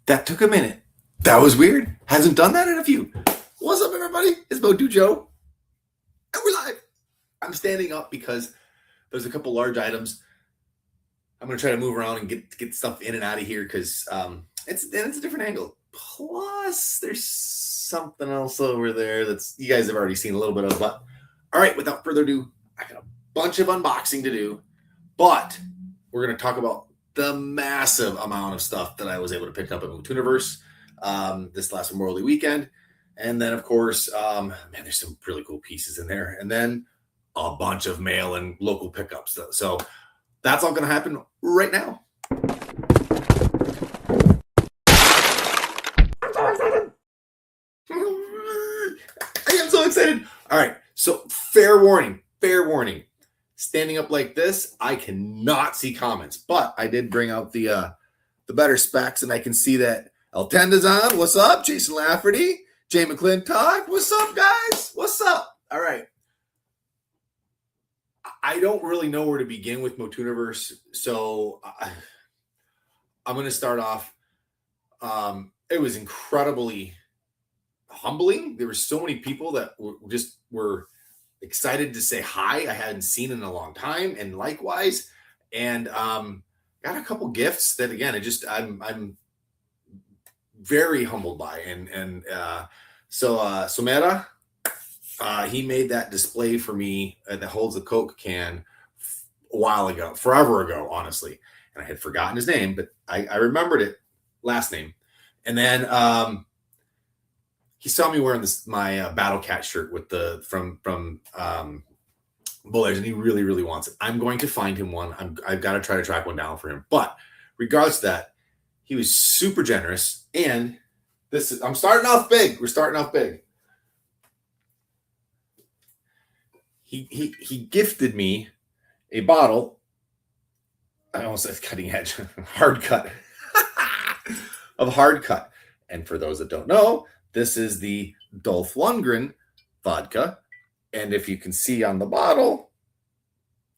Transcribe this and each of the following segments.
That took a minute. That was weird. Hasn't done that in a few. What's up, everybody? It's Motu Joe. And we're live. I'm standing up because there's a couple large items. I'm going to try to move around and get stuff in and out of here because it's a different angle. Plus, there's something else over there that's you guys have already seen a little bit of. But all right, without further ado, I got a bunch of unboxing to do. But we're going to talk about the massive amount of stuff that I was able to pick up at MOTUNIVERSE this last Memorial Day weekend. And then, of course, man, there's some really cool pieces in there. And then a bunch of mail and local pickups. So that's all going to happen right now. I am so excited. All right. So fair warning. Standing up like this, I cannot see comments, but I did bring out the better specs, and I can see that El Tenda's on. What's up? Jason Lafferty, Jay McClintock. What's up, guys? What's up? All right. I don't really know where to begin with MOTUNIVERSE, so I'm going to start off. It was incredibly humbling. There were so many people that were excited to say hi. I hadn't seen in a long time, and likewise, and got a couple gifts that again, I'm very humbled by, and so Somera, he made that display for me that holds the Coke can forever ago, honestly, and I had forgotten his name, but I remembered it, last name, and then he saw me wearing my Battle Cat shirt with the from Bullers, and he really wants it. I'm going to find him one. I've got to try to track one down for him. But regardless of that, he was super generous. And I'm starting off big. We're starting off big. He gifted me a bottle. I almost said cutting edge, hard cut of hard cut. And for those that don't know, this is the Dolph Lundgren vodka. And if you can see on the bottle,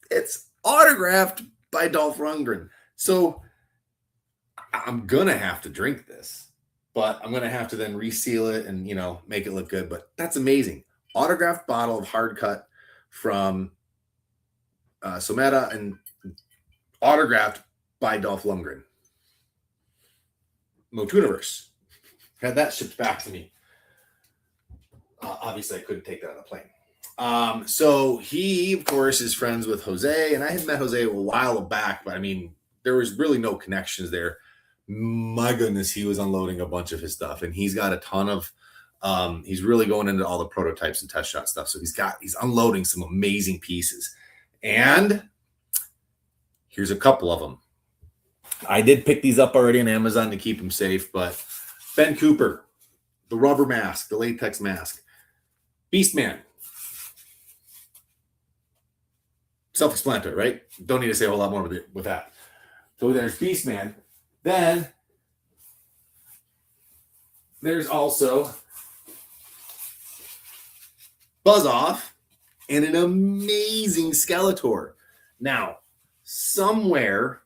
it's autographed by Dolph Lundgren. So I'm going to have to drink this, but I'm going to have to then reseal it and, make it look good. But that's amazing. Autographed bottle of hard cut from Somera and autographed by Dolph Lundgren. MOTUNIVERSE. Had that shipped back to me. Obviously, I couldn't take that on the plane. So he, of course, is friends with Jose, and I had met Jose a while back, but I mean, there was really no connections there. My goodness, he was unloading a bunch of his stuff, and he's got a ton of. He's really going into all the prototypes and test shot stuff. So he's unloading some amazing pieces, and here's a couple of them. I did pick these up already on Amazon to keep them safe, but. Ben Cooper, the rubber mask, the latex mask. Beastman. Self-explanatory, right? Don't need to say a whole lot more with that. So there's Beastman. Then there's also Buzz Off and an amazing Skeletor. Now, somewhere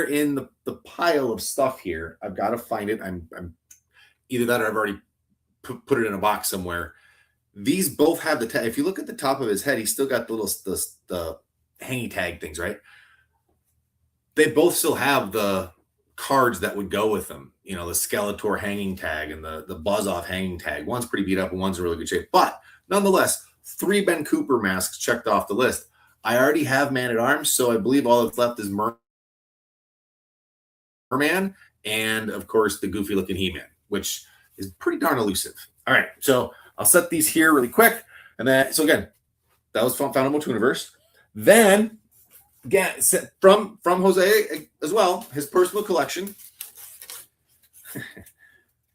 in the pile of stuff here, I've got to find it. I'm either that or I've already put it in a box somewhere. These both have the tag. If you look at the top of his head, he's still got the hangy tag things, right? They both still have the cards that would go with them. The Skeletor hanging tag and the Buzz Off hanging tag. One's pretty beat up and one's in really good shape. But nonetheless, 3 Ben Cooper masks checked off the list. I already have Man-at-Arms, so I believe all that's left is Merman, and of course the goofy looking He-Man, which is pretty darn elusive. All right, so I'll set these here really quick, and then so again, that was found on MOTUNIVERSE. Then again, from Jose as well, his personal collection.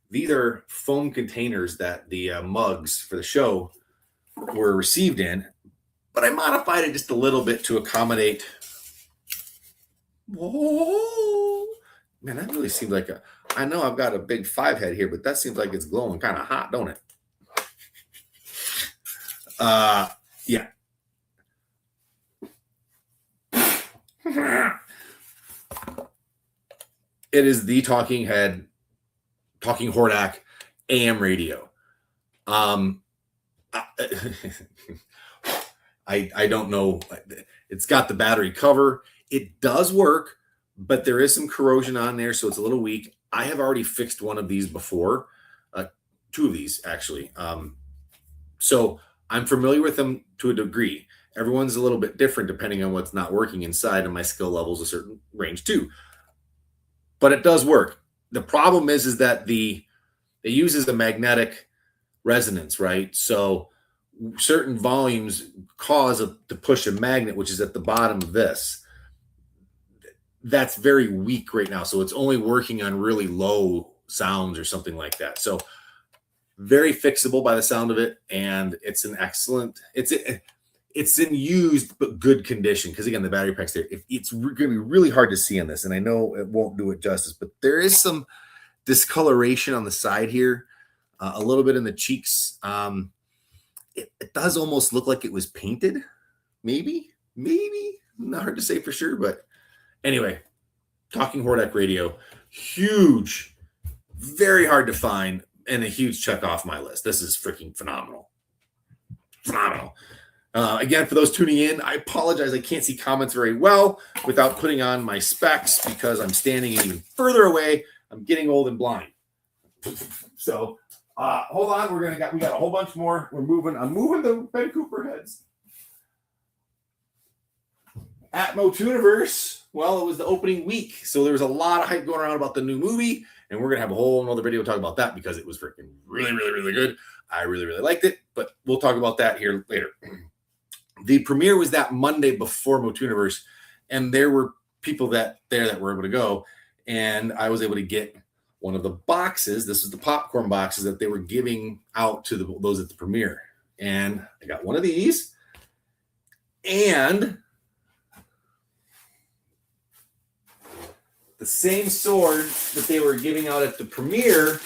These are foam containers that the mugs for the show were received in, but I modified it just a little bit to accommodate. Whoa. Man, that really seems like I know I've got a big 5 head here, but that seems like it's glowing kind of hot, don't it? Yeah. It is the Talking Hordak AM radio. I don't know. It's got the battery cover. It does work, but there is some corrosion on there, so it's a little weak. I have already fixed one of these before, 2 of these actually. So I'm familiar with them to a degree. Everyone's a little bit different depending on what's not working inside, and my skill level is a certain range too. But it does work. The problem is that it uses a magnetic resonance, right? So certain volumes cause to push a magnet, which is at the bottom of this. That's very weak right now. So it's only working on really low sounds or something like that. So very fixable by the sound of it. And it's an excellent, it's in used but good condition. Because again, the battery pack's there. It's going to be really hard to see on this. And I know it won't do it justice, but there is some discoloration on the side here, a little bit in the cheeks. It does almost look like it was painted. Maybe. Not hard to say for sure, but anyway, Talking Hordak radio, huge, very hard to find, and a huge check off my list. This is freaking phenomenal. Again, for those tuning in, I apologize. I can't see comments very well without putting on my specs because I'm standing even further away. I'm getting old and blind. So hold on. We got a whole bunch more. I'm moving the Ben Cooper heads. At MOTUNIVERSE, well, it was the opening week, so there was a lot of hype going around about the new movie, and we're gonna have a whole another video talk about that because it was freaking really good. I really liked it, but we'll talk about that here later. The premiere was that Monday before MOTUNIVERSE, and there were people that were able to go, and I was able to get one of the boxes. This is the popcorn boxes that they were giving out to those at the premiere, and I got one of these, and the same sword that they were giving out at the premiere,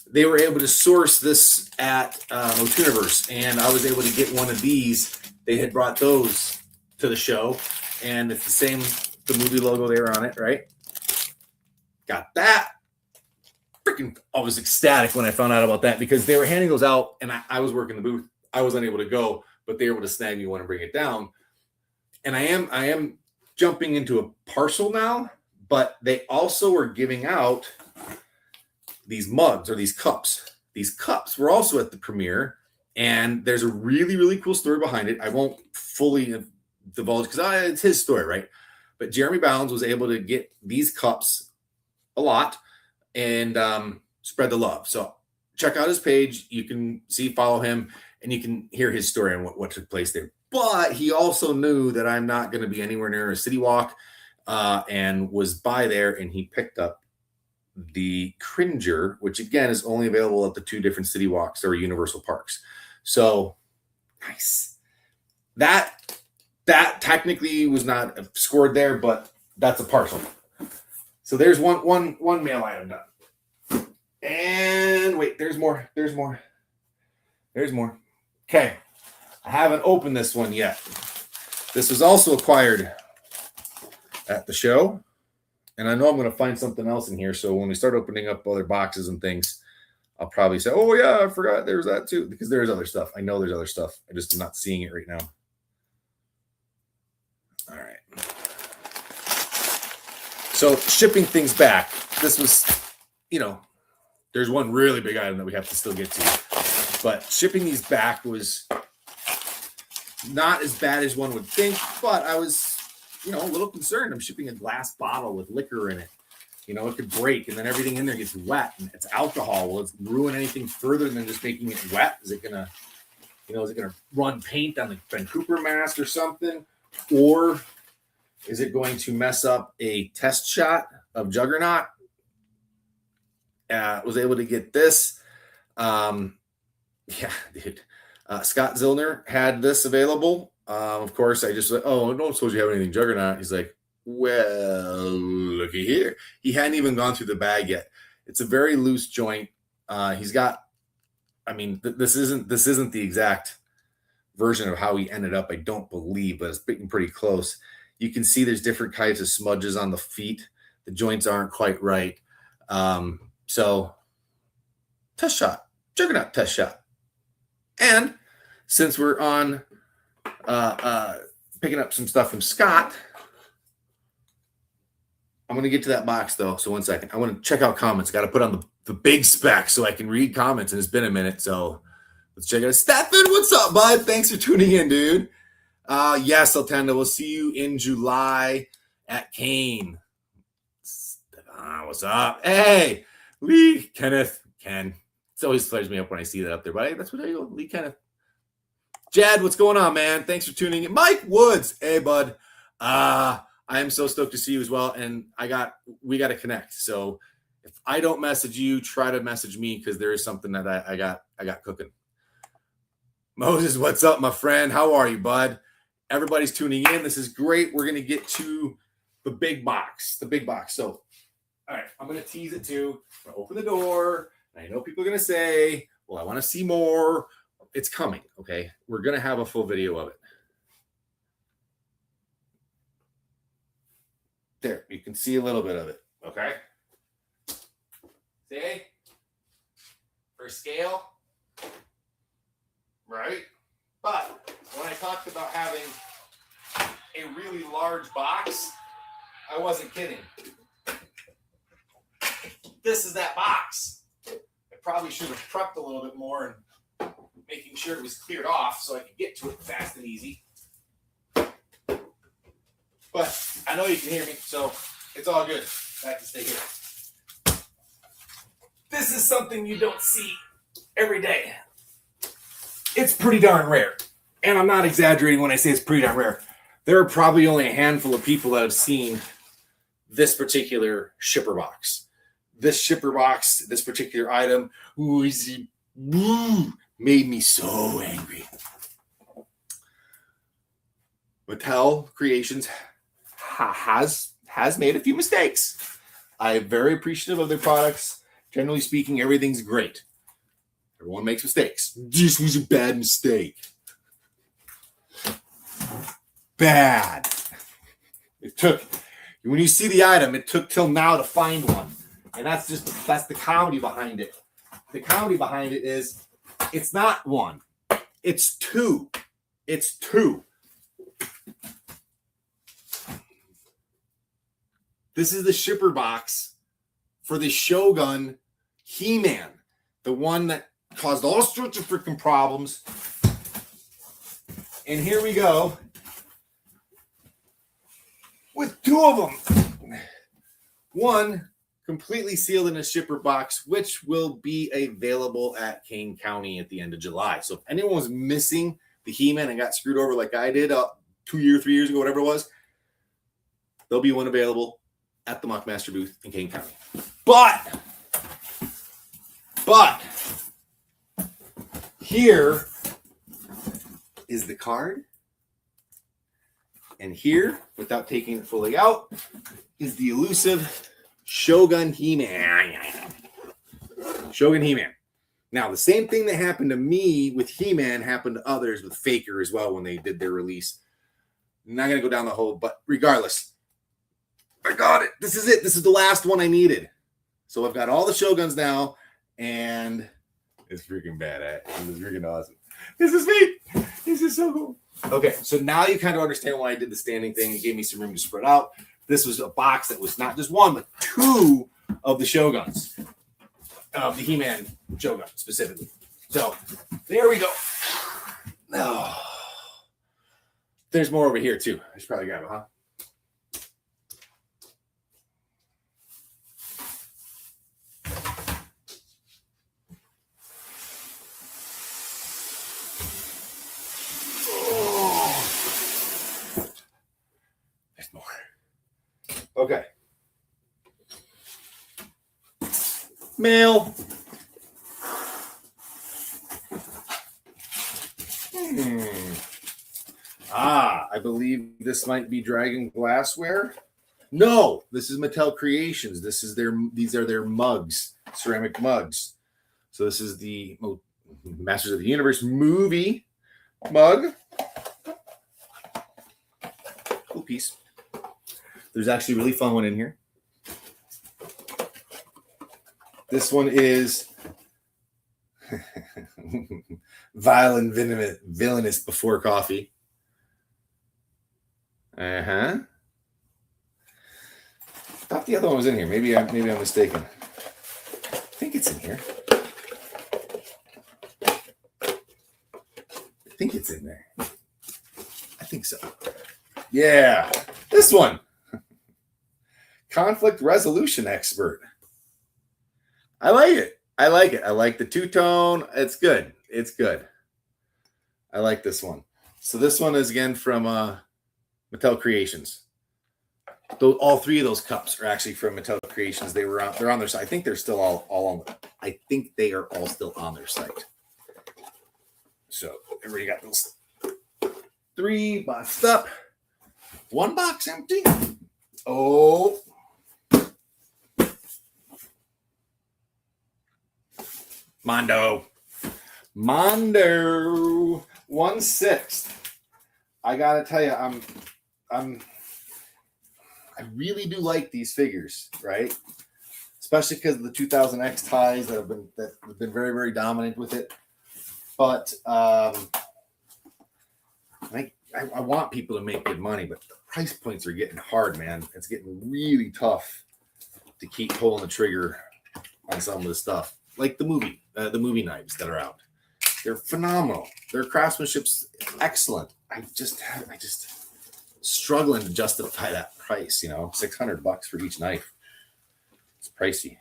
they were able to source this at MOTUNIVERSE, and I was able to get one of these. They had brought those to the show, and it's the movie logo there on it, right? Got that. Freaking, I was ecstatic when I found out about that because they were handing those out, and I was working the booth. I was unable to go, but they were able to snag me one and bring it down. And I am jumping into a parcel now, but they also were giving out these mugs or these cups. These cups were also at the premiere, and there's a really cool story behind it. I won't fully divulge because it's his story, right? But Jeremy Bounds was able to get these cups a lot and spread the love. So check out his page. You can follow him, and you can hear his story and what took place there. But he also knew that I'm not going to be anywhere near a city walk, and was by there, and he picked up the Cringer, which again is only available at the 2 different city walks or Universal parks. So nice. That technically was not scored there, but that's a parcel. So there's one mail item done. And wait, there's more. Okay. I haven't opened this one yet. This was also acquired at the show. And I know I'm going to find something else in here. So when we start opening up other boxes and things, I'll probably say, oh, yeah, I forgot there's that too. Because there's other stuff. I know there's other stuff. I just am not seeing it right now. All right. So shipping things back. This was, there's one really big item that we have to still get to. But shipping these back was not as bad as one would think. But I was a little concerned. I'm shipping a glass bottle with liquor in it. It could break, and then everything in there gets wet, and it's alcohol. Will it ruin anything further than just making it wet? Is it gonna, run paint on the Ben Cooper mask or something? Or is it going to mess up a test shot of Juggernaut? Was able to get this. Yeah, dude. Scott Zillner had this available. Of course, I just like, oh, I don't suppose you have anything Juggernaut. He's like, well, looky here. He hadn't even gone through the bag yet. It's a very loose joint. He's got, this isn't the exact version of how he ended up, I don't believe, but it's pretty close. You can see there's different kinds of smudges on the feet. The joints aren't quite right. So test shot, Juggernaut test shot. And since we're on picking up some stuff from Scott, I'm going to get to that box, though. So 1 second. I want to check out comments. Got to put on the big spec so I can read comments, and it's been a minute. So let's check it out. Stefan, what's up, bud? Thanks for tuning in, dude. Yes, Altenda, we'll see you in July at Kane. What's up? Hey, Lee, Kenneth, Ken. It always flares me up when I see that up there, but hey, that's what I go. Lee, Kenneth. Jad, what's going on, man? Thanks for tuning in. Mike Woods. Hey, bud. I am so stoked to see you as well, and we got to connect. So if I don't message you, try to message me because there is something that I got cooking. Moses, what's up, my friend? How are you, bud? Everybody's tuning in. This is great. We're gonna get to the big box. So, all right, I'm gonna tease it too. I'm gonna open the door, and I know people are gonna say, "Well, I want to see more." It's coming. Okay, we're gonna have a full video of it. There, you can see a little bit of it, okay? See? For scale, right? But when I talked about having a really large box, I wasn't kidding. This is that box. I probably should have prepped a little bit more and making sure it was cleared off so I could get to it fast and easy. But I know you can hear me, so it's all good. I can stay here. This is something you don't see every day. It's pretty darn rare. And I'm not exaggerating when I say it's pretty darn rare. There are probably only a handful of people that have seen this particular shipper box. This shipper box, this particular item, made me so angry. Mattel Creations has made a few mistakes. I'm very appreciative of their products. Generally speaking, everything's great. Everyone makes mistakes. This was a bad mistake. Bad. When you see the item, it took till now to find one. And that's the comedy behind it. The comedy behind it is it's not one. It's two. It's two. This is the shipper box for the Shogun He-Man. The one that caused all sorts of freaking problems. And here we go with two of them. One completely sealed in a shipper box, which will be available at Kane County at the end of July. So if anyone was missing the He-Man and got screwed over like I did 3 years ago, whatever it was, there'll be one available at the Mockmaster booth in Kane County. But here is the card. And here, without taking it fully out, is the elusive Shogun He-Man. Shogun He-Man. Now, the same thing that happened to me with He-Man happened to others with Faker as well when they did their release. I'm not going to go down the whole, but regardless, I got it. This is it. This is the last one I needed. So I've got all the Shoguns now, and it's freaking bad. It's freaking awesome. This is me. This is so cool. Okay, so now you kind of understand why I did the standing thing. It gave me some room to spread out. This was a box that was not just one, but two of the Shoguns. Of the He-Man Shogun, specifically. So, there we go. Oh. There's more over here, too. I should probably grab it, huh? Okay. Mail. I believe this might be Dragon Glassware. No, this is Mattel Creations. These are their mugs, ceramic mugs. So this is the Masters of the Universe movie mug. Cool piece. There's actually a really fun one in here. This one is vile and villainous before coffee. Thought the other one was in here. Maybe I'm mistaken. I think it's in here. I think it's in there. I think so. Yeah, this one. Conflict resolution expert. I like it. I like the two-tone. It's good. I like this one. So this one is again from Mattel Creations. All three of those cups are actually from Mattel Creations. They're on their site. I think they're still all on. I think they are all still on their site. So everybody got those 3 boxed up. 1 box empty. Oh. Mondo 1/6. I gotta tell you, I really do like these figures, right? Especially because of the 2000X ties that have been very, very dominant with it. But I want people to make good money, but the price points are getting hard, man. It's getting really tough to keep pulling the trigger on some of the stuff. Like the movie knives that are out. They're phenomenal. Their craftsmanship's excellent. I just struggling to justify that price, $600 for each knife. It's pricey.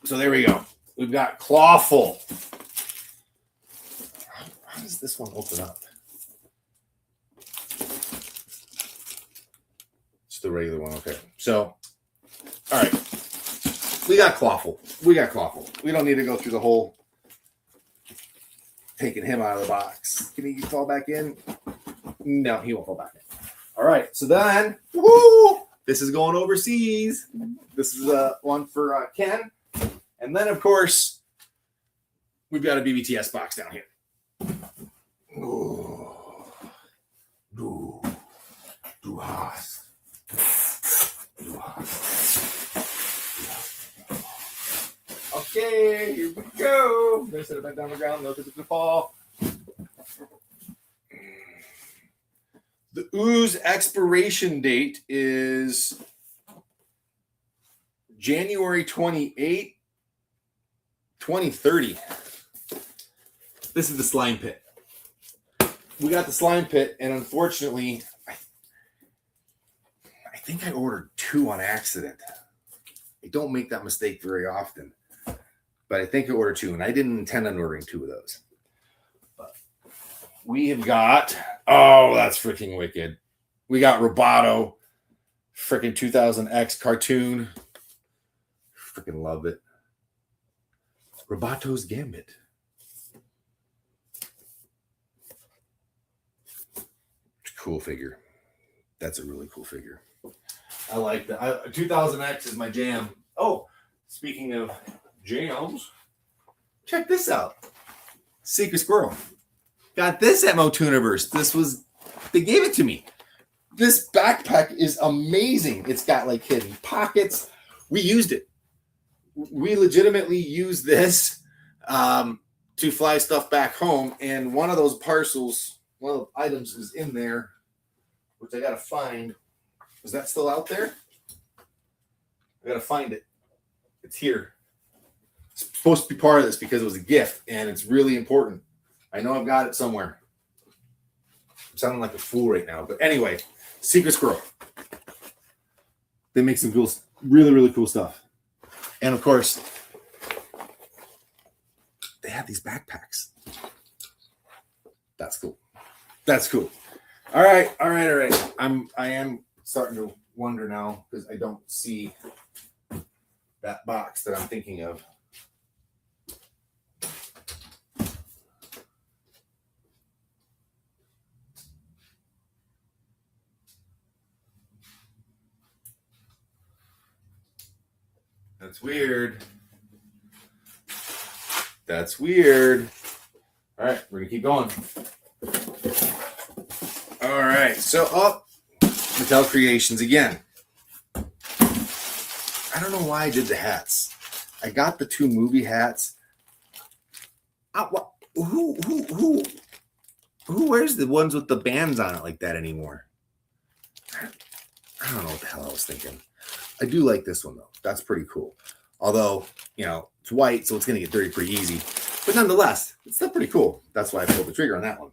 So there we go. We've got Clawful. How does this one open up? It's the regular one. Okay. So, all right. We got Clawful. We don't need to go through the whole taking him out of the box. Can he fall back in? No, he won't fall back in. All right. So then, this is going overseas. This is one for Ken. And then, of course, we've got a BBTS box down here. Okay, here we go. I'm going to set it back down on the ground. No, because it's going to fall. The ooze expiration date is January 28, 2030. This is the slime pit. We got the slime pit, and unfortunately, I think I ordered 2 on accident. I don't make that mistake very often, but I think I ordered 2, and I didn't intend on ordering 2 of those. But we have got, that's freaking wicked. We got Roboto, freaking 2000X cartoon. Freaking love it. Roboto's Gambit. Cool figure. That's a really cool figure. I like that. 2000X is my jam. Oh, speaking of jams, check this out. Secret Squirrel. Got this at MOTUNIVERSE. They gave it to me. This backpack is amazing. It's got like hidden pockets. We used it. We legitimately used this to fly stuff back home. And one of those parcels, one of the items is in there, which I got to find. Is that still out there? I got to find it. It's here. It's supposed to be part of this because it was a gift, and it's really important. I know I've got it somewhere. I'm sounding like a fool right now. But anyway, Secret Squirrel. They make some cool, really, really cool stuff. And of course, they have these backpacks. That's cool. That's cool. All right. I am starting to wonder now because I don't see that box that I'm thinking of. That's weird. All right, we're gonna keep going. All right, so Mattel Creations again. I don't know why I did the hats. I got the 2 movie hats. Who wears the ones with the bands on it like that anymore? I don't know what the hell I was thinking. I do like this one, though. That's pretty cool. Although, it's white, so it's going to get dirty pretty easy. But nonetheless, it's still pretty cool. That's why I pulled the trigger on that one.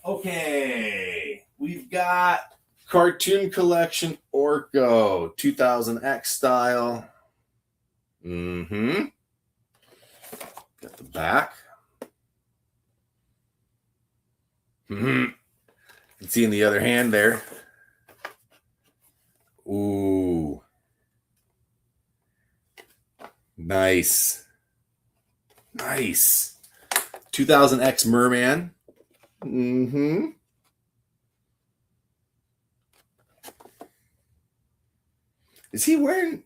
Okay. We've got Cartoon Collection Orko 2000X style. Got the back. You can see in the other hand there. Ooh. Nice. 2000X Merman. Is he wearing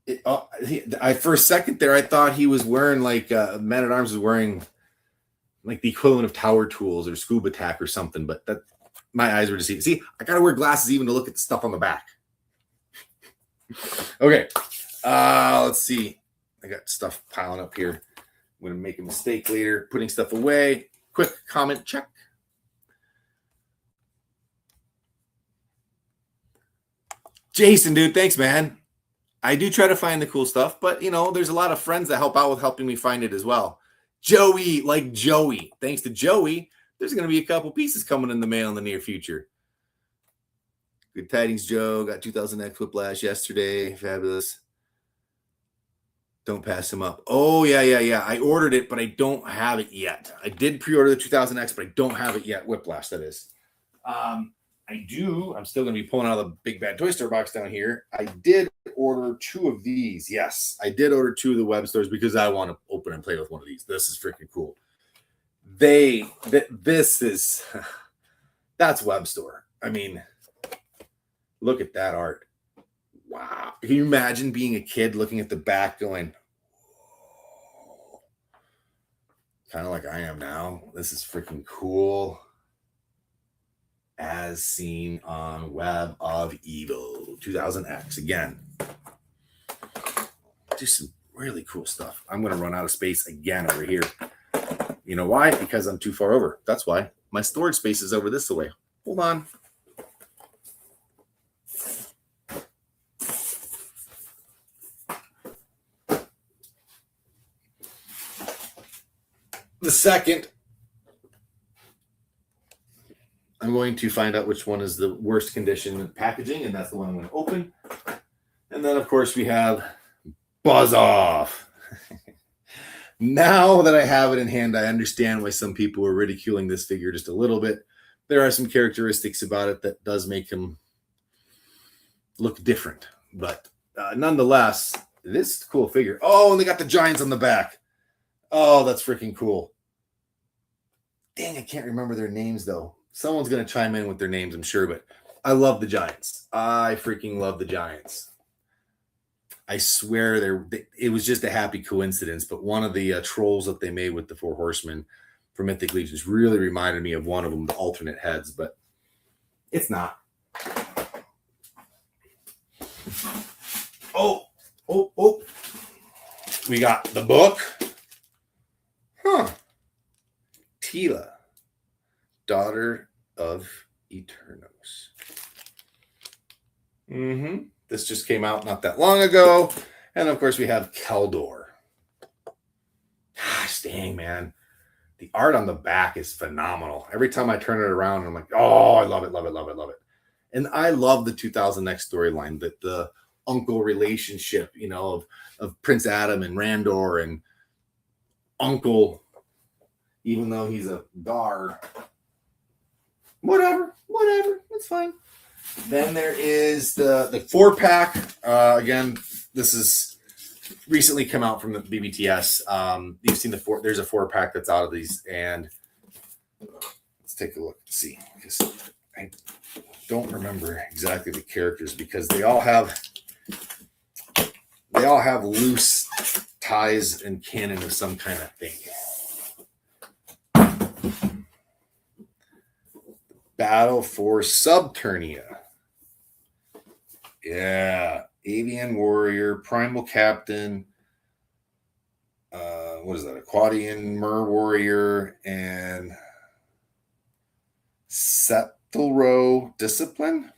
it? For a second there, I thought he was wearing like Man at Arms was wearing like the equivalent of Tower Tools or Scuba Tack or something, but that my eyes were deceived. See, I gotta wear glasses even to look at the stuff on the back. Okay, let's see. I got stuff piling up here. I'm gonna make a mistake later, putting stuff away. Quick comment check. Jason, dude, thanks, man. I do try to find the cool stuff, but there's a lot of friends that help out with helping me find it as well. Joey, thanks to Joey, there's going to be a couple pieces coming in the mail in the near future. Good tidings, Joe. Got 2000X Whiplash yesterday. Fabulous. Don't pass him up. Oh, yeah. I ordered it, but I don't have it yet. I did pre-order the 2000X, but I don't have it yet. Whiplash, that is. I do. I'm still going to be pulling out of the Big Bad Toy Store box down here. I did order 2 of these. Yes, I did order 2 of the web stores because I want to open and play with one of these. This is freaking cool. That's web store. I mean, look at that art. Wow. Can you imagine being a kid looking at the back going, whoa. Kind of like I am now. This is freaking cool. As seen on Web of Evil 2000X. Again, just some really cool stuff. I'm going to run out of space again over here. You know why? Because I'm too far over. That's why. My storage space is over this way. Hold on. The second, I'm going to find out which one is the worst condition packaging, and that's the one I'm going to open. And then, of course, we have Buzz Off. Now that I have it in hand, I understand why some people were ridiculing this figure just a little bit. There are some characteristics about it that does make him look different. But nonetheless, this is a cool figure. Oh, and they got the Giants on the back. Oh, that's freaking cool. Dang, I can't remember their names, though. Someone's going to chime in with their names, I'm sure, but I love the Giants. I freaking love the Giants. I swear it was just a happy coincidence, but one of the trolls that they made with the 4 Horsemen for Mythic Legions really reminded me of one of them, the alternate heads, but it's not. Oh. We got the book. Tila, daughter of Eternos. This just came out not that long ago. And of course we have Keldor. Gosh dang, man. The art on the back is phenomenal. Every time I turn it around, I'm like, oh, I love it. And I love the 2000X storyline, that the uncle relationship, of Prince Adam and Randor and Uncle, even though he's a Gar. Whatever. It's fine. Then there is the 4-pack. Again, this is recently come out from the BBTS. You've seen there's a 4-pack that's out of these, and let's take a look and see, because I don't remember exactly the characters, because they all have loose ties and canon of some kind of thing. Battle for Subternia. Yeah. Avian Warrior, Primal Captain. What is that? Aquadian Mer Warrior and Septilro Discipline.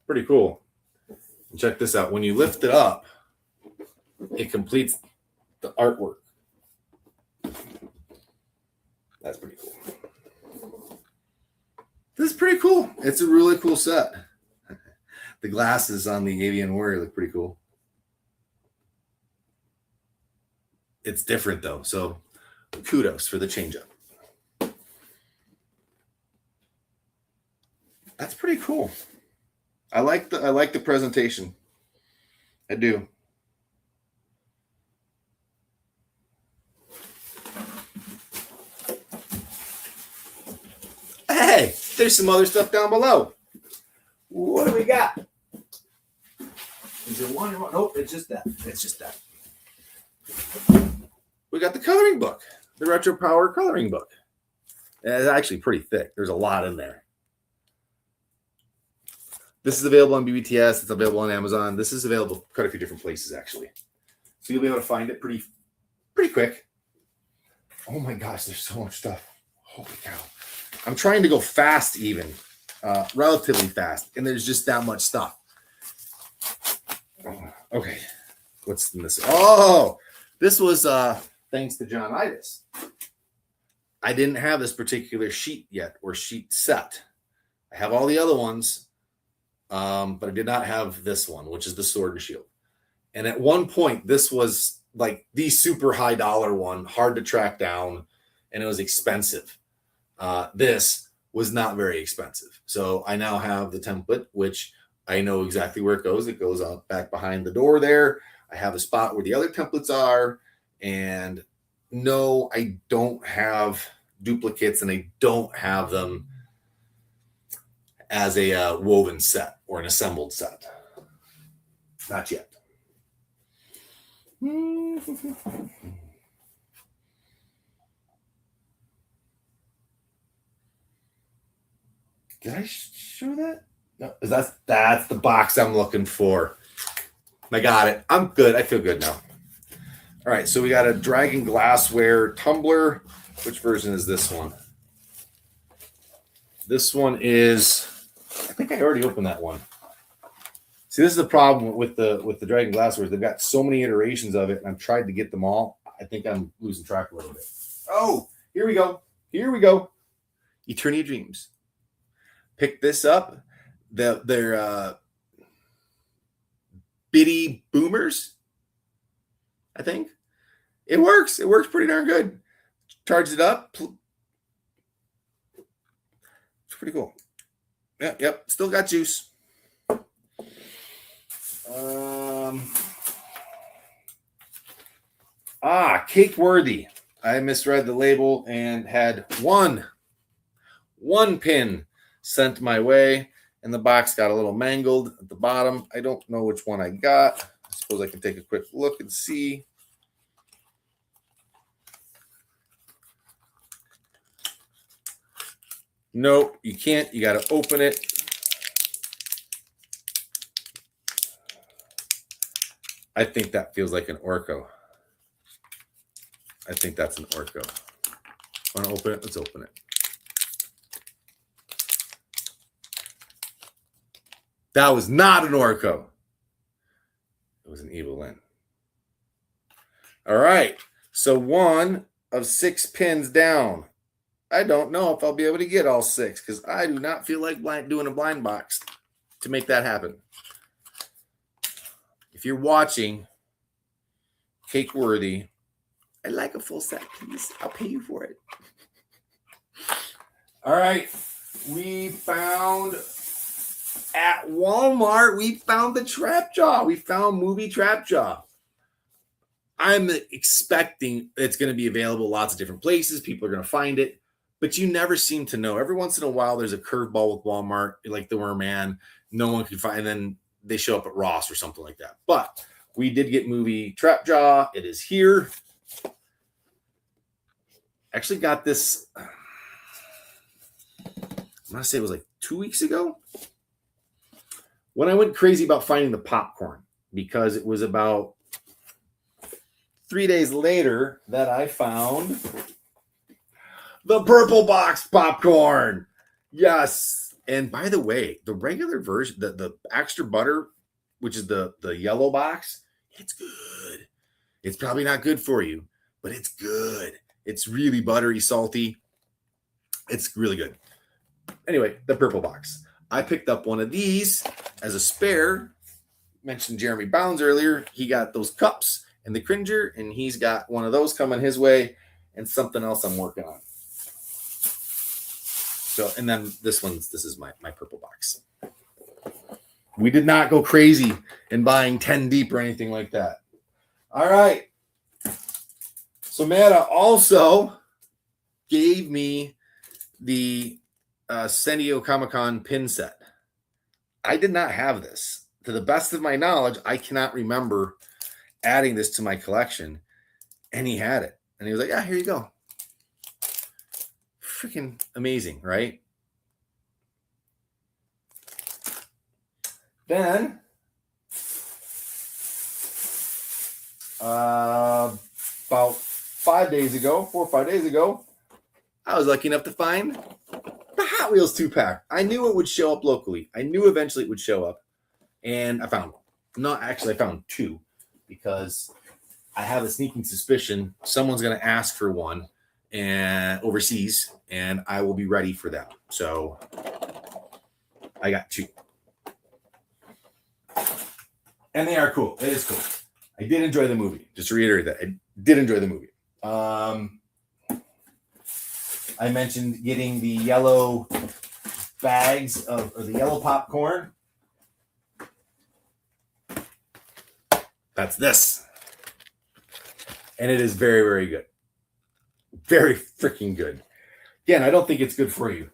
Pretty cool. Check this out. When you lift it up, it completes the artwork. That's pretty cool. This is pretty cool. It's a really cool set. The glasses on the Avian Warrior look pretty cool. It's different though, so kudos for the change up. That's pretty cool. I like the presentation. I do. Hey, there's some other stuff down below. What do we got? Is there one? Nope, it's just that. It's just that. We got the coloring book, the Retro Power coloring book. It's actually pretty thick. There's a lot in there. This is available on BBTS. It's available on Amazon. This is available quite a few different places, actually. So you'll be able to find it pretty quick. Oh my gosh, there's so much stuff. Holy cow. I'm trying to go fast even, relatively fast, and there's just that much stuff. Okay, what's in this? Oh, this was thanks to John Itis. I didn't have this particular sheet yet, or sheet set. I have all the other ones, but I did not have this one, which is the Sword and Shield. And at one point, this was like the super high dollar one, hard to track down, and it was expensive. This was not very expensive. So I now have the template, which I know exactly where it goes. It goes out back behind the door there. I have a spot where the other templates are. And no, I don't have duplicates, and I don't have them as a woven set or an assembled set. Not yet. Did I show that? No, that's the box I'm looking for. I got it. I'm good. I feel good now. All right, so we got a Dragon Glassware tumbler. Which version is this one? This one is, I think I already opened that one. See, this is the problem with the Dragon Glassware. They've got so many iterations of it, and I've tried to get them all. I think I'm losing track a little bit. Oh, here we go. Here we go. Eternity of Dreams. Pick this up. They're bitty boomers, I think. It works. It works pretty darn good. Charge it up. It's pretty cool. Yep. Still got juice. Cake Worthy. I misread the label and had one pin sent my way, and the box got a little mangled at the bottom. I don't know which one I got. I suppose I can take a quick look and see. Nope, you can't. You got to open it. I think that feels like an Orco. I think that's an Orco. Want to open it? Let's open it. That was not an Orco. It was an Evelyn. All right. So 1 of 6 pins down. I don't know if I'll be able to get all 6 because I do not feel like doing a blind box to make that happen. If you're watching, Cake Worthy, I'd like a full set, please. I'll pay you for it. All right. We found at Walmart, we found the Trap Jaw. We found movie Trap Jaw. I'm expecting it's going to be available lots of different places. People are going to find it, but you never seem to know. Every once in a while, there's a curveball with Walmart, like the Worm Man. No one can find, and then they show up at Ross or something like that. But we did get movie Trap Jaw. It is here. Actually got this. I'm going to say it was like 2 weeks ago, when I went crazy about finding the popcorn, because it was about 3 days later that I found the purple box popcorn. Yes. And by the way, the regular version, the extra butter, which is the yellow box, it's good. It's probably not good for you, but it's good. It's really buttery, salty. It's really good. Anyway, the purple box. I picked up one of these as a spare. Mentioned Jeremy Bounds earlier. He got those cups and the cringer, and he's got one of those coming his way and something else I'm working on. So, and then this is my purple box. We did not go crazy in buying 10 deep or anything like that. All right. So Meta also gave me the San Diego Comic-Con pin set. I did not have this. To the best of my knowledge, I cannot remember adding this to my collection. And he had it. And he was like, yeah, here you go. Freaking amazing, right? Then, about 4 or 5 days ago, I was lucky enough to find the Hot Wheels 2-pack. I knew it would show up locally. I knew eventually it would show up. And I found one. No, actually, I found two, because I have a sneaking suspicion someone's going to ask for one and overseas, and I will be ready for them. So I got two. And they are cool. It is cool. I did enjoy the movie. Just to reiterate that, I did enjoy the movie. I mentioned getting the yellow bags or the yellow popcorn. That's this. And it is very, very good. Very freaking good. Again, I don't think it's good for you.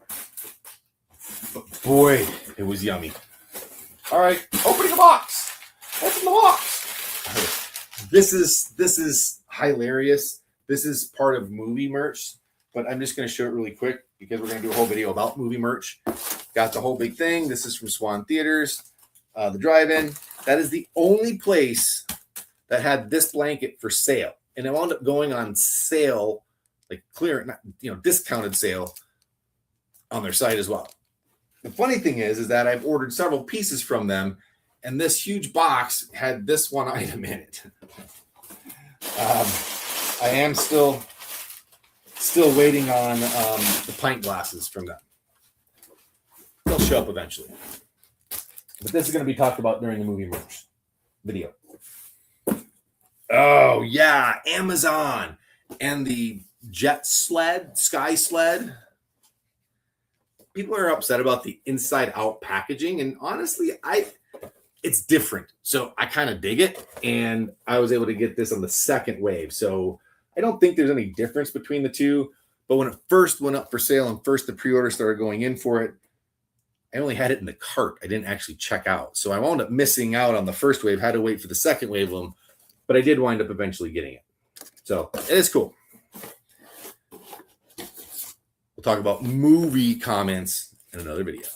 But boy, it was yummy. All right, opening the box. Open the box. This is hilarious. This is part of movie merch, but I'm just going to show it really quick because we're going to do a whole video about movie merch. Got the whole big thing. This is from Swan Theaters, the drive-in. That is the only place that had this blanket for sale, and it wound up going on sale, like discounted sale on their site as well. The funny thing is that I've ordered several pieces from them, and this huge box had this one item in it. I am still waiting on the pint glasses from them. They'll show up eventually. But this is going to be talked about during the movie merch video. Oh, yeah, Amazon and the Sky Sled. People are upset about the inside out packaging, and honestly, it's different. So I kind of dig it, and I was able to get this on the second wave. So I don't think there's any difference between the two, but when it first went up for sale and first the pre-order started going in for it, I only had it in the cart. I didn't actually check out. So I wound up missing out on the first wave, had to wait for the second wave of them, but I did wind up eventually getting it. So it is cool. We'll talk about movie comments in another video,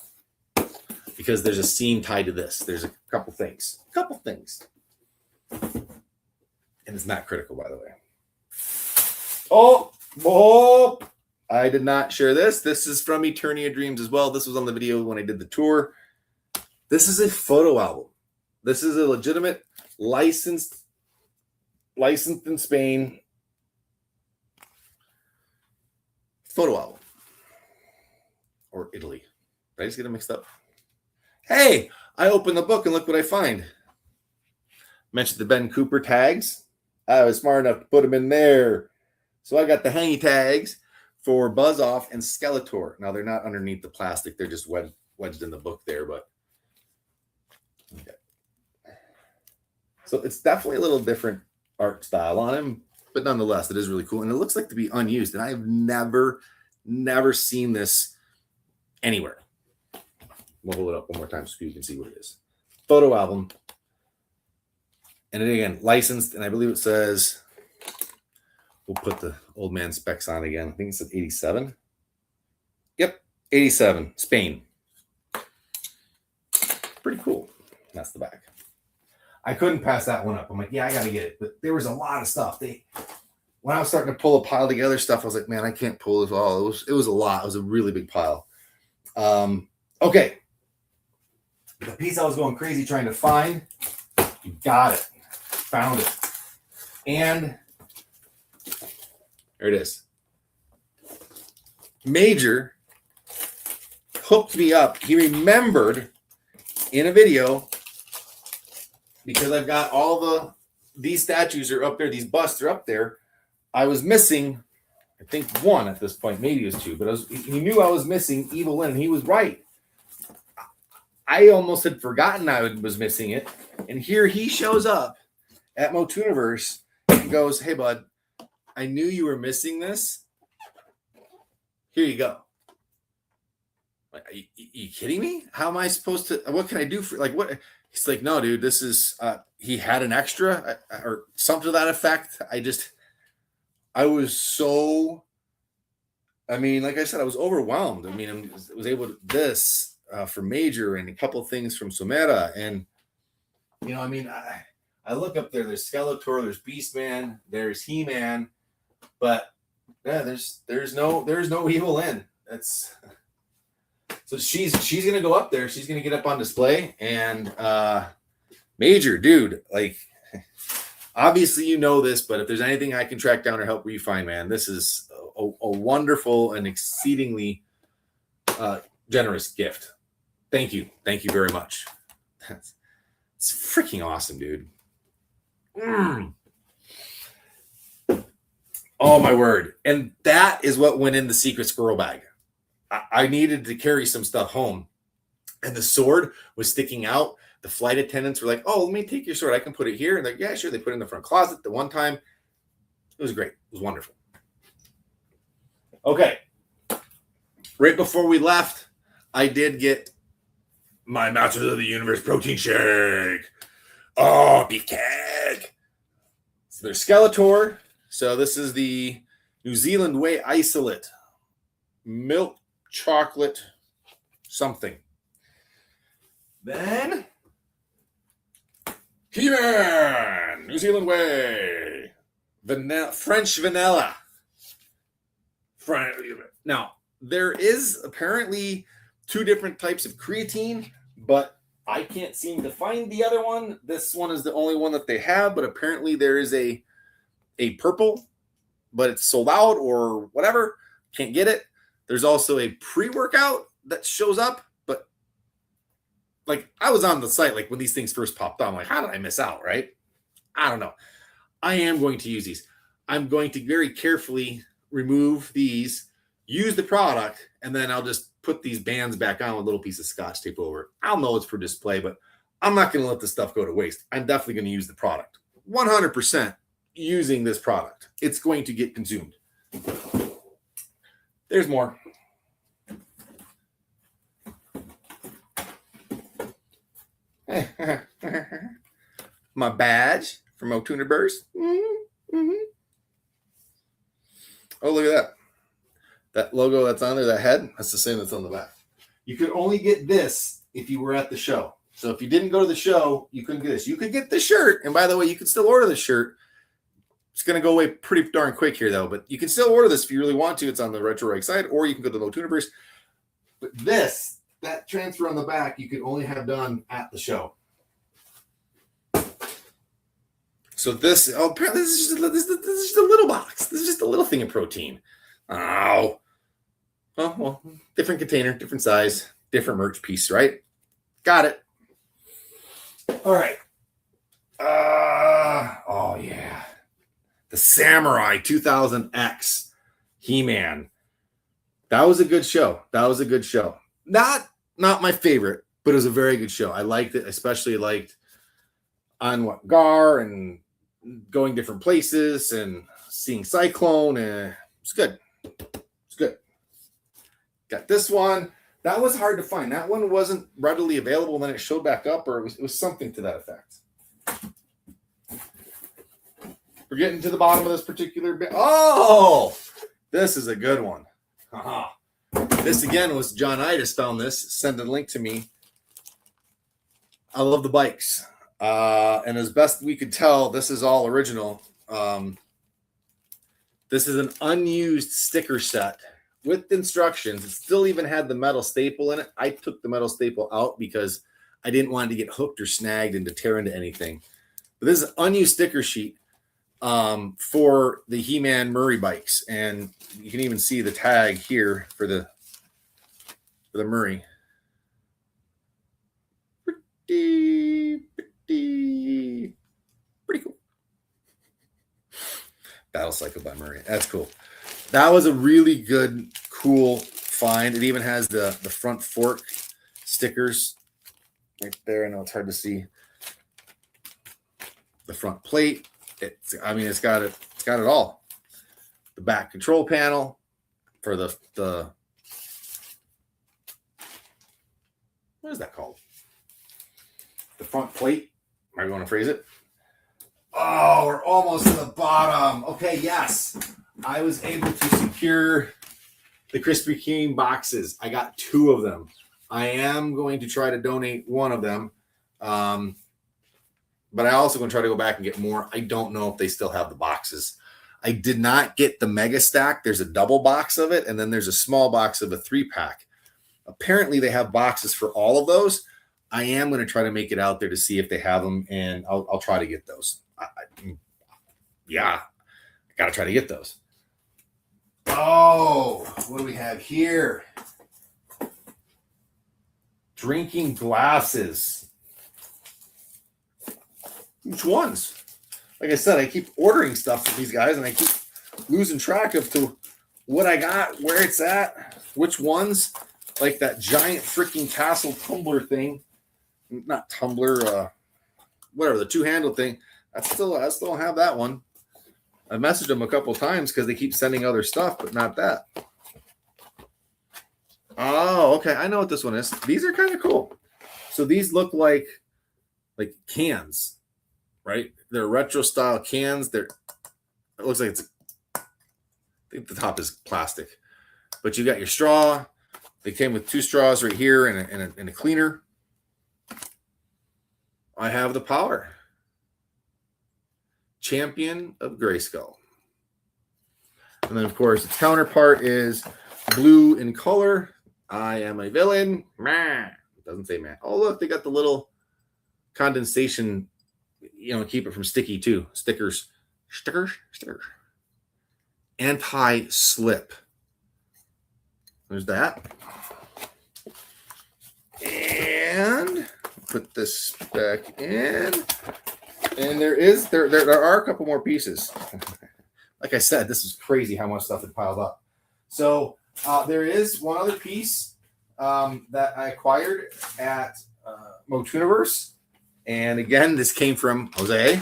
because there's a scene tied to this. There's a couple things. And it's not critical, by the way. Oh, I did not share this. This is from Eternia Dreams as well. This was on the video when I did the tour. This is a photo album. This is a legitimate licensed in Spain photo album. Or Italy. Did I just get them mixed up? Hey, I opened the book and look what I find. Mentioned the Ben Cooper tags. I was smart enough to put them in there. So I got the hangy tags for Buzz Off and Skeletor. Now, they're not underneath the plastic. They're just wedged in the book there. But okay. So it's definitely a little different art style on him. But nonetheless, it is really cool. And it looks like to be unused. And I have never seen this anywhere. We'll hold it up one more time so you can see what it is. Photo album. And then again, licensed. And I believe it says, we'll put the old man specs on again. I think it says 87. Yep, 87, Spain. Pretty cool. That's the back. I couldn't pass that one up. I'm like, yeah, I got to get it. But there was a lot of stuff. When I was starting to pull a pile together stuff, I was like, man, I can't pull this all. It was a lot. It was a really big pile. Okay. The piece I was going crazy trying to find, you got it. Found it. And there it is. Major hooked me up. He remembered in a video, because I've got all these statues are up there, these busts are up there. I was missing, I think, one at this point, maybe it was two, but he knew I was missing Evil Lyn, and he was right. I almost had forgotten I was missing it, and here he shows up at MOTUNIVERSE and goes, hey, bud, I knew you were missing this. Here you go. Are you kidding me? How am I supposed to, what can I do for, like, what? He's like, no, dude, this is, he had an extra or something to that effect. I was so, I mean, like I said, I was overwhelmed. I mean, I was able to this for Major and a couple of things from Somera. And, you know, I mean, I look up there, there's Skeletor, there's Beastman, there's He-Man, but yeah, there's no Evil Lyn. That's, so she's gonna go up there. She's gonna get up on display. And Major, dude, like, obviously you know this, but if there's anything I can track down or help you find, man, this is a wonderful and exceedingly generous gift. Thank you very much. It's freaking awesome, dude. Oh my word. And that is what went in the secret squirrel bag. I needed to carry some stuff home, and the sword was sticking out. The flight attendants were like, oh, let me take your sword. I can put it here. And like, yeah, sure. They put it in the front closet the one time. It was great. It was wonderful. Okay. Right before we left, I did get my Masters of the Universe protein shake. Oh, beefcake. So there's Skeletor. So this is the New Zealand Way Isolate milk chocolate something. Then He-Man, New Zealand Way, French vanilla. Now, there is apparently two different types of creatine, but I can't seem to find the other one. This one is the only one that they have, but apparently there is a purple, but it's sold out or whatever. Can't get it. There's also a pre-workout that shows up, but like I was on the site like when these things first popped on. I'm like, how did I miss out, right? I don't know. I am going to use these. I'm going to very carefully remove these, use the product, and then I'll just put these bands back on with a little piece of Scotch tape over it. I'll know it's for display, but I'm not going to let this stuff go to waste. I'm definitely going to use the product. 100% using this product. It's going to get consumed. There's more. My badge from MOTUNIVERSE. Mm-hmm. Oh, look at that. That logo that's on there, that head, that's the same that's on the back. You could only get this if you were at the show. So if you didn't go to the show, you couldn't get this. You could get the shirt. And by the way, you can still order the shirt. It's going to go away pretty darn quick here, though. But you can still order this if you really want to. It's on the Retro Rag site, or you can go to the MOTUNIVERSE. But this, that transfer on the back, you could only have done at the show. So this, oh, apparently this is just a little box. This is just a little thing of protein. Oh. Oh, well, different container, different size, different merch piece, right? Got it. All right. Oh, yeah. The Samurai 2000X He-Man. That was a good show. Not my favorite, but it was a very good show. I liked it, especially liked on what Gar and going different places and seeing Cyclone. It's good. It's good. Got this one. That was hard to find. That one wasn't readily available, and then it showed back up, or it was something to that effect. We're getting to the bottom of this particular bit. Oh, this is a good one. Uh-huh. This again was John Itis found this, sent a link to me. I love the bikes. And as best we could tell, this is all original. This is an unused sticker set with instructions. It still even had the metal staple in it. I took the metal staple out because I didn't want it to get hooked or snagged and to tear into anything. But this is an unused sticker sheet for the He-Man Murray bikes. And you can even see the tag here for the Murray. Pretty cool. Battle Cycle by Murray. That's cool. That was a really good, cool find. It even has the front fork stickers right there. I know it's hard to see. The front plate. It's got it. It's got it all. The back control panel for the what is that called? The front plate. Am I going to phrase it? Oh, we're almost to the bottom. Okay, yes. I was able to secure the Krispy Kreme boxes. I got 2 of them. I am going to try to donate one of them. But I also going to try to go back and get more. I don't know if they still have the boxes. I did not get the mega stack. There's a double box of it, and then there's a small box of a 3-pack. Apparently, they have boxes for all of those. I am going to try to make it out there to see if they have them, and I'll try to get those. I got to try to get those. Oh, what do we have here? Drinking glasses. Which ones? Like I said, I keep ordering stuff from these guys, and I keep losing track of to what I got, where it's at, which ones. Like that giant freaking tassel tumbler thing. Not tumbler, whatever, the 2-handle thing. I still don't have that one. I messaged them a couple times because they keep sending other stuff, but not that. Oh, okay. I know what this one is. These are kind of cool. So these look like cans, right? They're retro style cans. It looks like I think the top is plastic, but you got your straw. They came with 2 straws right here and a cleaner. I have the Power Champion of Grayskull. And then, of course, its counterpart is blue in color. I am a villain. It doesn't say man. Oh, look, they got the little condensation, keep it from sticky too. Stickers. Anti-slip. There's that. And put this back in. And there are a couple more pieces. Like I said, this is crazy how much stuff had piled up. So there is one other piece that I acquired at MOTUNIVERSE. And again, this came from Jose.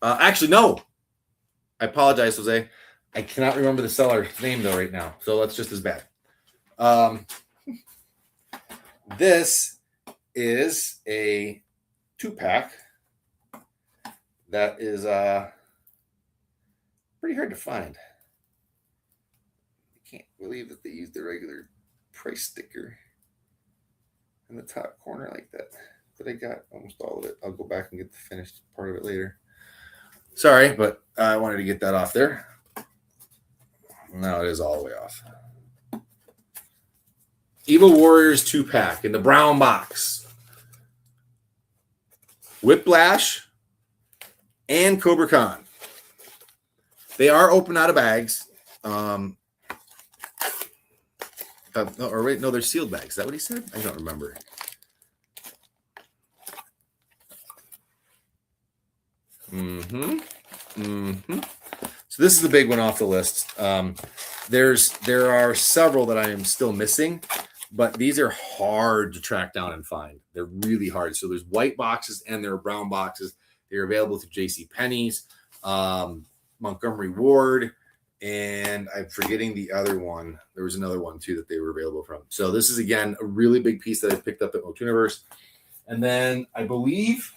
Actually, no. I apologize, Jose. I cannot remember the seller's name, though, right now. So that's just as bad. This is a 2-pack that is pretty hard to find. I can't believe that they used the regular price sticker in the top corner like that. But I got almost all of it. I'll go back and get the finished part of it later. Sorry, but I wanted to get that off there. Now it is all the way off. Evil Warriors 2-pack in the brown box. Whiplash and Cobra Khan. They are open out of bags. No, they're sealed bags. Is that what he said? I don't remember. So this is the big one off the list. There are several that I am still missing, but these are hard to track down and find. They're really hard. So there's white boxes and there are brown boxes. They're available through JCPenney's, Montgomery Ward, and I'm forgetting the other one. There was another one too that they were available from. So this is again a really big piece that I picked up at MOTUNIVERSE. And then I believe,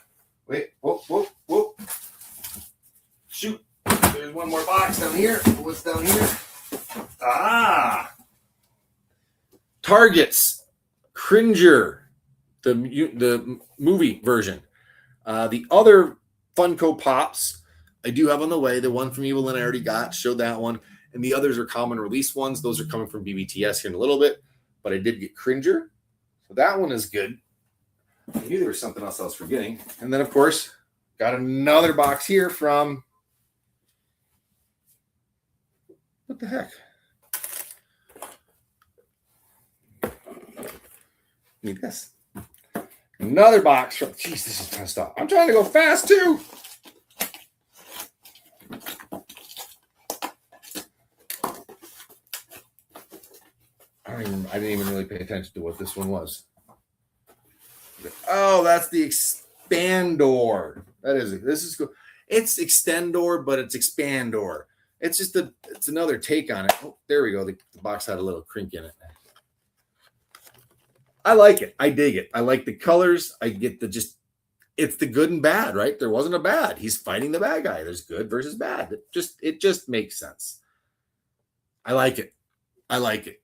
whoa. Shoot. There's one more box down here. What's down here? Targets, Cringer, the movie version. The other Funko Pops I do have on the way. The one from Evil I already got, showed that one. And the others are common release ones. Those are coming from BBTS here in a little bit. But I did get Cringer. So that one is good. I knew there was something else I was forgetting. And then, of course, got another box here from... What the heck? Need this. Another box from... Jeez, this is kind of stuff. I'm trying to go fast, too. I didn't even really pay attention to what this one was. Oh, that's the Expandor. That is it. This is cool. It's Extendor, but it's Expandor. It's just it's another take on it. Oh, there we go. The box had a little crink in it. I like it. I dig it. I like the colors. I get it's the good and bad, right? There wasn't a bad. He's fighting the bad guy. There's good versus bad. It just makes sense. I like it. I like it.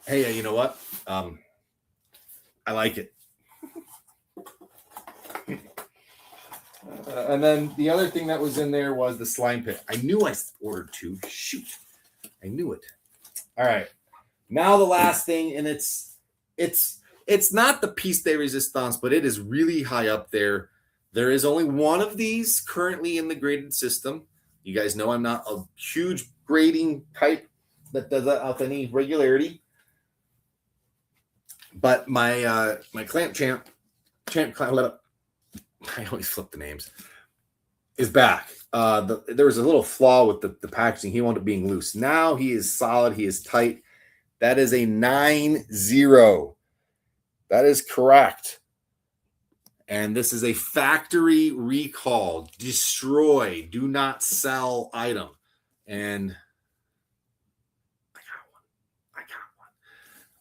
Hey, you know what? I like it. And then the other thing that was in there was the slime pit. I knew I ordered two. Shoot. I knew it. All right. Now the last thing, and it's not the piece de resistance, but it is really high up there. There is only one of these currently in the graded system. You guys know I'm not a huge grading type that does that with any regularity. But my clamp champ, I always flip the names, is back. There was a little flaw with the packaging. He wound up being loose. Now he is solid. He is tight. That is a 9-0. That is correct. And this is a factory recall, destroy, do not sell item. And I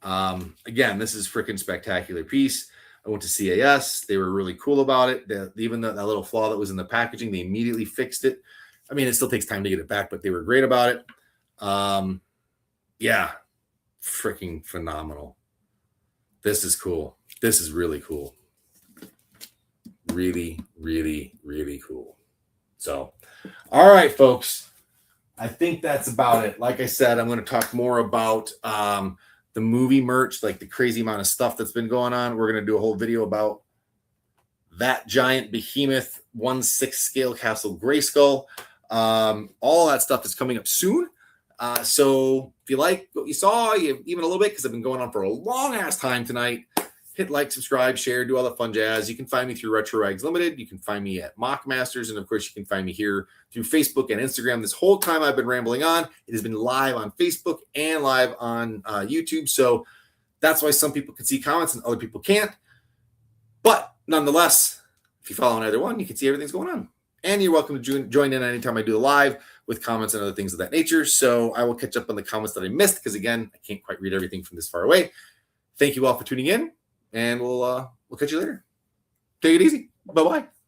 got one. Again, this is freaking spectacular piece. I went to CAS. They were really cool about it. Even that little flaw that was in the packaging, they immediately fixed it. I mean, it still takes time to get it back, but they were great about it. Yeah, freaking phenomenal. This is cool. This is really cool. Really, really, really cool. So, all right, folks. I think that's about it. Like I said, I'm going to talk more about the movie merch, like the crazy amount of stuff that's been going on. We're going to do a whole video about that giant behemoth 1/6 scale Castle Grayskull. All that stuff is coming up soon. So if you like what you saw, even a little bit, because I've been going on for a long ass time tonight, hit like, subscribe, share, do all the fun jazz. You can find me through Retro Rags Limited. You can find me at Mock Masters. And of course, you can find me here through Facebook and Instagram. This whole time I've been rambling on, it has been live on Facebook and live on YouTube. So that's why some people can see comments and other people can't. But nonetheless, if you follow on either one, you can see everything's going on. And you're welcome to join in anytime I do the live with comments and other things of that nature. So I will catch up on the comments that I missed because, again, I can't quite read everything from this far away. Thank you all for tuning in, and we'll catch you later. Take it easy. Bye-bye.